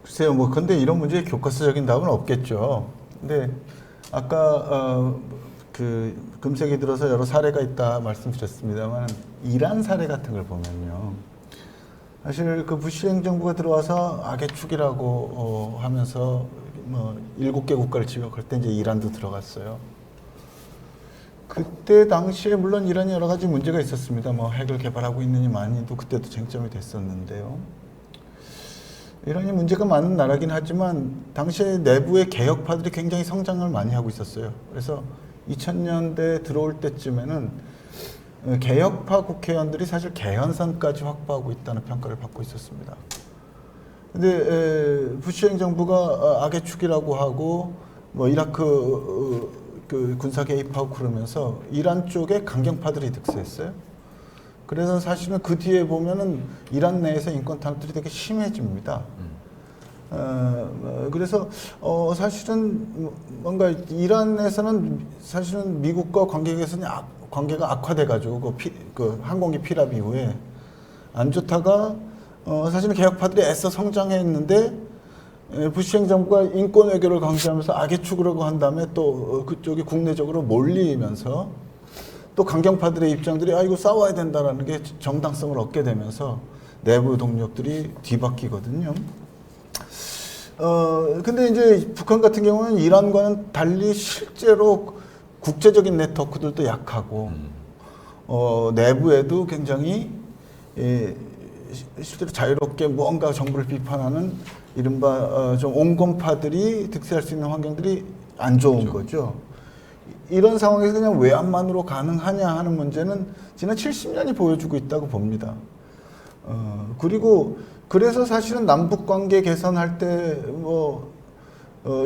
글쎄요, 뭐 근데 이런 문제에 교과서적인 답은 없겠죠. 근데 아까 그 금세기 들어서 여러 사례가 있다 말씀드렸습니다만 이란 사례 같은 걸 보면요. 사실 그 부시 행정부가 들어와서 악의 축이라고 하면서 뭐 7개 국가를 지역할 때 이제 이란도 들어갔어요. 그때 당시에 물론 이란이 여러 가지 문제가 있었습니다. 뭐 핵을 개발하고 있느니 마니도 그때도 쟁점이 됐었는데요. 이란이 문제가 많은 나라긴 하지만 당시에 내부의 개혁파들이 굉장히 성장을 많이 하고 있었어요. 그래서 2000년대 들어올 때쯤에는 개혁파 국회의원들이 사실 개헌선까지 확보하고 있다는 평가를 받고 있었습니다. 근데 부시 행정부가 악의 축이라고 하고 뭐 이라크 그 군사 개입하고 그러면서 이란 쪽에 강경파들이 득세했어요. 그래서 사실은 그 뒤에 보면은 이란 내에서 인권 탄압들이 되게 심해집니다. 그래서 사실은 뭔가 이란에서는 사실은 미국과 관계가 악화돼가지고 그 항공기 피랍 이후에 안 좋다가 사실은 개혁파들이 애써 성장했는데 부시 행정부가 인권 외교를 강조하면서 악의 축으로 한 다음에 또 그쪽이 국내적으로 몰리면서 또 강경파들의 입장들이 이거 싸워야 된다라는 게 정당성을 얻게 되면서 내부 동력들이 뒤바뀌거든요. 근데 이제 북한 같은 경우는 이란과는 달리 실제로 국제적인 네트워크들도 약하고, 내부에도 굉장히, 실제로 자유롭게 무언가 정부를 비판하는 이른바 좀 온건파들이 득세할 수 있는 환경들이 안 좋은 거죠. 이런 상황에서 그냥 외압만으로 가능하냐 하는 문제는 지난 70년이 보여주고 있다고 봅니다. 그리고 그래서 사실은 남북 관계 개선할 때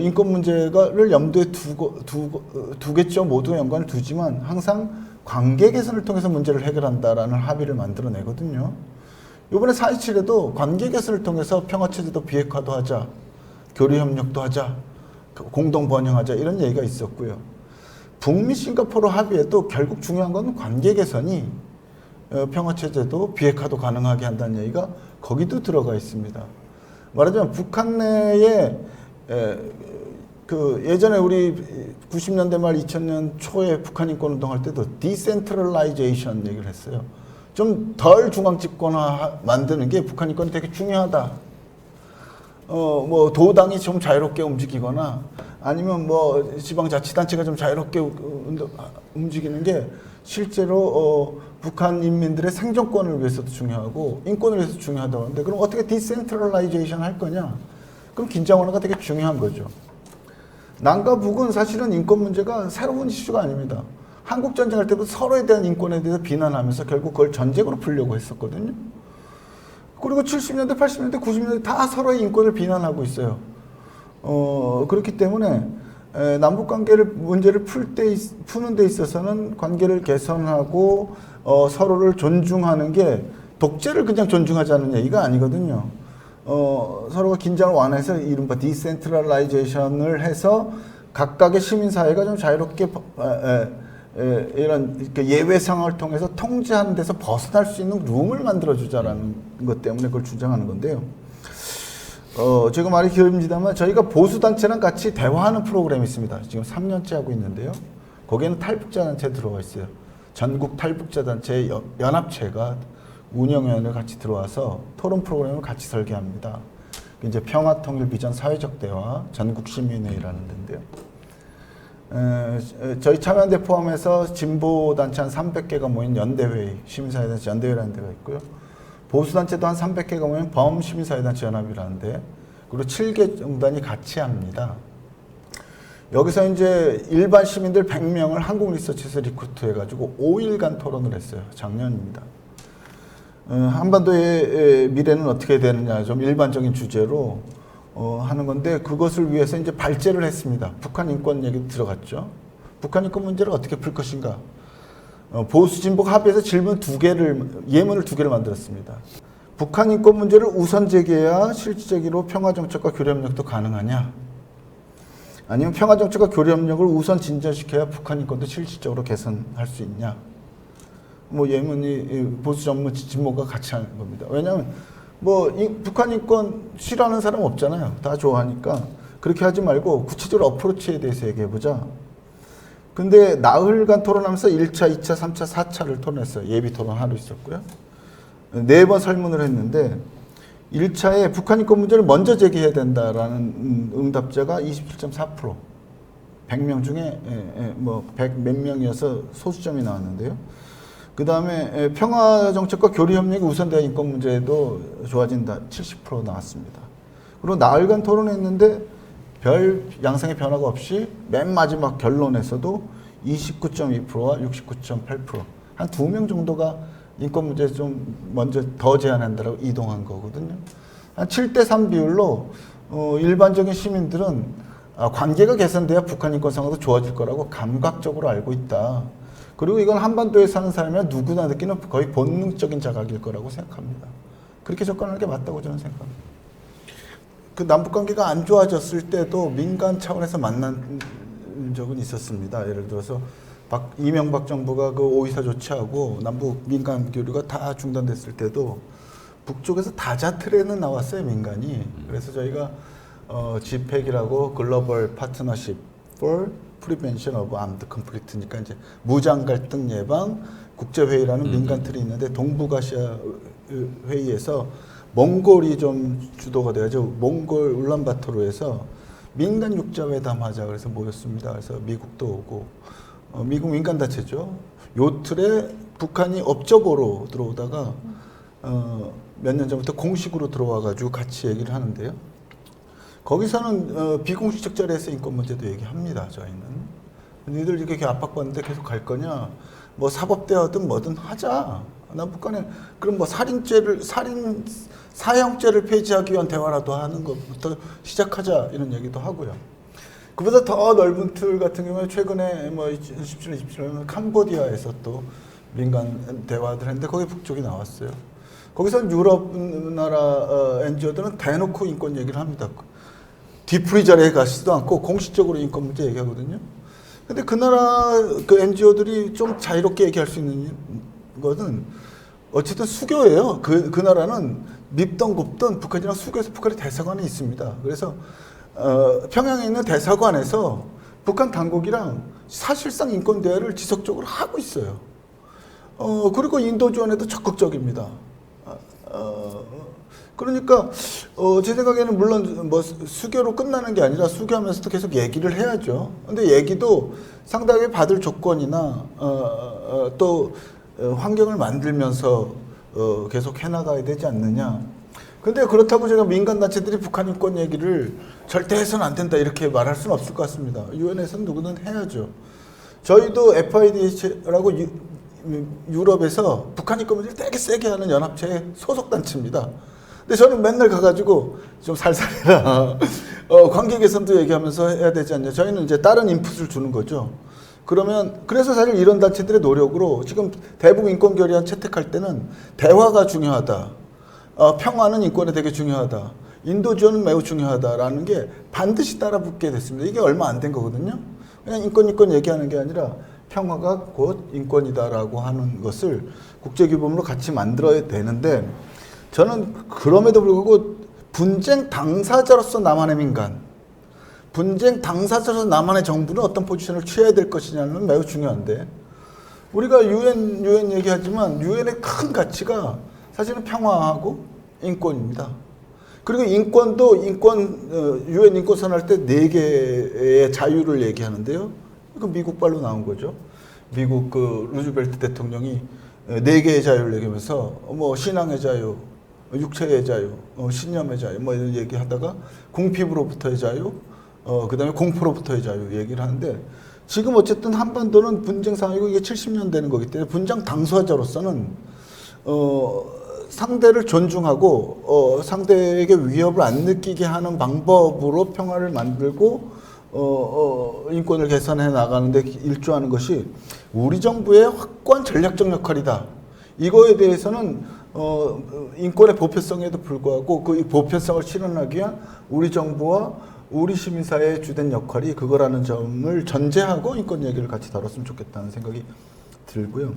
인권 문제를 염두에 두겠죠. 모두 연관을 두지만 항상 관계 개선을 통해서 문제를 해결한다라는 합의를 만들어내거든요. 이번에 4.27에도 관계 개선을 통해서 평화체제도 비핵화도 하자, 교류협력도 하자, 공동 번영하자 이런 얘기가 있었고요. 북미 싱가포르 합의에도 결국 중요한 건 관계 개선이 평화체제도 비핵화도 가능하게 한다는 얘기가 거기도 들어가 있습니다. 말하자면 북한 내에 그 예전에 우리 90년대 말 2000년 초에 북한 인권 운동할 때도 디센트럴라이제이션 얘기를 했어요. 좀 덜 중앙 집권화 만드는 게 북한 인권이 되게 중요하다. 뭐 도당이 좀 자유롭게 움직이거나 아니면 뭐 지방자치단체가 좀 자유롭게 움직이는 게 실제로 북한 인민들의 생존권을 위해서도 중요하고 인권을 위해서 중요하다고 하는데 그럼 어떻게 디센트럴라이제이션 할 거냐? 그럼 긴장 완화가 되게 중요한 거죠. 남과 북은 사실은 인권 문제가 새로운 이슈가 아닙니다. 한국 전쟁할 때도 서로에 대한 인권에 대해서 비난하면서 결국 그걸 전쟁으로 풀려고 했었거든요. 그리고 70년대, 80년대, 90년대 다 서로의 인권을 비난하고 있어요. 그렇기 때문에 남북 관계를 문제를 푸는 데 있어서는 관계를 개선하고 서로를 존중하는 게 독재를 그냥 존중하자는 얘기가 아니거든요. 서로가 긴장을 완화해서 이른바 디센트럴라이제이션을 해서 각각의 시민사회가 좀 자유롭게 이런 예외 상황을 통해서 통제하는 데서 벗어날 수 있는 룸을 만들어주자라는 것 때문에 그걸 주장하는 건데요. 제가 말이 길입니다만 저희가 보수단체랑 같이 대화하는 프로그램이 있습니다. 지금 3년째 하고 있는데요. 거기에는 탈북자단체 들어가 있어요. 전국 탈북자단체 연합체가 운영위원회 같이 들어와서 토론 프로그램을 같이 설계합니다. 이제 평화통일 비전 사회적 대화 전국시민회의라는 데인데요. 저희 참여연대 포함해서 진보단체 한 300개가 모인 연대회의, 시민사회단체 연대회라는 데가 있고요. 보수단체도 한 300개가 모인 범시민사회단체 연합이라는데, 그리고 7개 정단이 같이 합니다. 여기서 이제 일반 시민들 100명을 한국리서치에서 리크루트 해가지고 5일간 토론을 했어요. 작년입니다. 한반도의 미래는 어떻게 되느냐, 좀 일반적인 주제로 하는 건데, 그것을 위해서 이제 발제를 했습니다. 북한 인권 얘기도 들어갔죠. 북한 인권 문제를 어떻게 풀 것인가. 보수 진보가 합의해서 질문 예문을 2개를 만들었습니다. 북한 인권 문제를 우선 제기해야 실질적으로 평화정책과 교류협력도 가능하냐? 아니면 평화정책과 교류협력을 우선 진전시켜야 북한 인권도 실질적으로 개선할 수 있냐? 뭐 예문이 보수 전문 진보가 같이 하는 겁니다. 왜냐하면 뭐 북한 인권 싫어하는 사람 없잖아요. 다 좋아하니까 그렇게 하지 말고 구체적으로 어프로치에 대해서 얘기해보자. 근데 나흘간 토론하면서 1차, 2차, 3차, 4차를 토론했어요. 예비 토론 하루 있었고요. 4번 설문을 했는데 1차에 북한 인권 문제를 먼저 제기해야 된다라는 응답자가 27.4%. 100명 중에 뭐 100 몇 명이어서 소수점이 나왔는데요. 그 다음에 평화 정책과 교류 협력이 우선돼야 인권 문제도 좋아진다. 70% 나왔습니다. 그리고 나흘간 토론했는데 별 양상의 변화가 없이 맨 마지막 결론에서도 29.2%와 69.8%. 한 2명 정도가 인권 문제 좀 먼저 더 제안한다라고 이동한 거거든요. 한 7대3 비율로 일반적인 시민들은 관계가 개선돼야 북한 인권 상황도 좋아질 거라고 감각적으로 알고 있다. 그리고 이건 한반도에 사는 사람이면 누구나 느끼는 거의 본능적인 자각일 거라고 생각합니다. 그렇게 접근하는 게 맞다고 저는 생각합니다. 그 남북관계가 안 좋아졌을 때도 민간 차원에서 만난 적은 있었습니다. 예를 들어서 이명박 정부가 그 오이사 조치하고 남북 민간 교류가 다 중단됐을 때도 북쪽에서 다자틀에는 나왔어요, 민간이. 그래서 저희가 GPEC이라고 글로벌 파트너십 for Prevention of Armed Conflict니까 이제 무장 갈등 예방 국제회의라는 민간 틀이 있는데 동북아시아 회의에서 몽골이 좀 주도가 돼가지고 몽골 울란바토르에서 민간 육자회담 하자 그래서 모였습니다. 그래서 미국도 오고 미국 민간단체죠. 요 틀에 북한이 업적으로 들어오다가 몇 년 전부터 공식으로 들어와가지고 같이 얘기를 하는데요. 거기서는 비공식적 자리에서 인권 문제도 얘기합니다. 저희는. 니들 이렇게 압박받는데 계속 갈 거냐? 뭐 사법대화든 뭐든 하자. 남북간에 그럼 뭐 사형죄를 폐지하기 위한 대화라도 하는 것부터 시작하자 이런 얘기도 하고요. 그보다 더 넓은 틀 같은 경우에 최근에 뭐 2017년, 27년 캄보디아에서 또 민간 대화들 했는데 거기 북쪽이 나왔어요. 거기서 유럽 나라 NGO들은 대놓고 인권 얘기를 합니다. 뒤풀이 자리에 가시지도 않고 공식적으로 인권 문제 얘기하거든요. 근데 그 나라 그 NGO들이 좀 자유롭게 얘기할 수 있는 것은 어쨌든 수교예요. 그 나라는 밉던 곱던 북한이랑 수교해서 북한의 대사관이 있습니다. 그래서 평양에 있는 대사관에서 북한 당국이랑 사실상 인권 대화를 지속적으로 하고 있어요. 그리고 인도 지원에도 적극적입니다. 그러니까 제 생각에는 물론 뭐 수교로 끝나는 게 아니라 수교하면서도 계속 얘기를 해야죠. 근데 얘기도 상당히 받을 조건이나 또 환경을 만들면서 계속 해나가야 되지 않느냐. 근데 그렇다고 제가 민간단체들이 북한 인권 얘기를 절대 해서는 안 된다 이렇게 말할 수는 없을 것 같습니다. 유엔에서는 누구든 해야죠. 저희도 FIDH라고 유럽에서 북한 인권 문제를 되게 세게 하는 연합체의 소속단체입니다. 근데 저는 맨날 가가지고 좀 살살해라. 관계 개선도 얘기하면서 해야 되지 않냐. 저희는 이제 다른 인풋을 주는 거죠. 그래서 사실 이런 단체들의 노력으로 지금 대북 인권 결의안 채택할 때는 대화가 중요하다. 평화는 인권에 되게 중요하다. 인도 지원은 매우 중요하다라는 게 반드시 따라붙게 됐습니다. 이게 얼마 안 된 거거든요. 그냥 인권 얘기하는 게 아니라 평화가 곧 인권이다라고 하는 것을 국제규범으로 같이 만들어야 되는데 저는 그럼에도 불구하고 분쟁 당사자로서 남한의 민간, 분쟁 당사자로서 남한의 정부는 어떤 포지션을 취해야 될 것이냐는 매우 중요한데 우리가 유엔 얘기하지만 유엔의 큰 가치가 사실은 평화하고 인권입니다. 그리고 인권도 유엔 인권선 할 때 4개의 자유를 얘기하는데요. 이거 미국 발로 나온 거죠. 미국 그 루즈벨트 대통령이 4개의 자유를 얘기하면서 뭐 신앙의 자유, 육체의 자유, 신념의 자유 뭐 이런 얘기하다가 궁핍으로부터의 자유, 그다음에 공포로부터의 자유 얘기를 하는데 지금 어쨌든 한반도는 분쟁 상황이고 이게 70년 되는 거기 때문에 분쟁 당사자로서는 상대를 존중하고 상대에게 위협을 안 느끼게 하는 방법으로 평화를 만들고 인권을 개선해 나가는데 일조하는 것이 우리 정부의 확고한 전략적 역할이다. 이거에 대해서는 인권의 보편성에도 불구하고 그 보편성을 실현하기 위한 우리 정부와 우리 시민사회의 주된 역할이 그거라는 점을 전제하고 인권 얘기를 같이 다뤘으면 좋겠다는 생각이 들고요.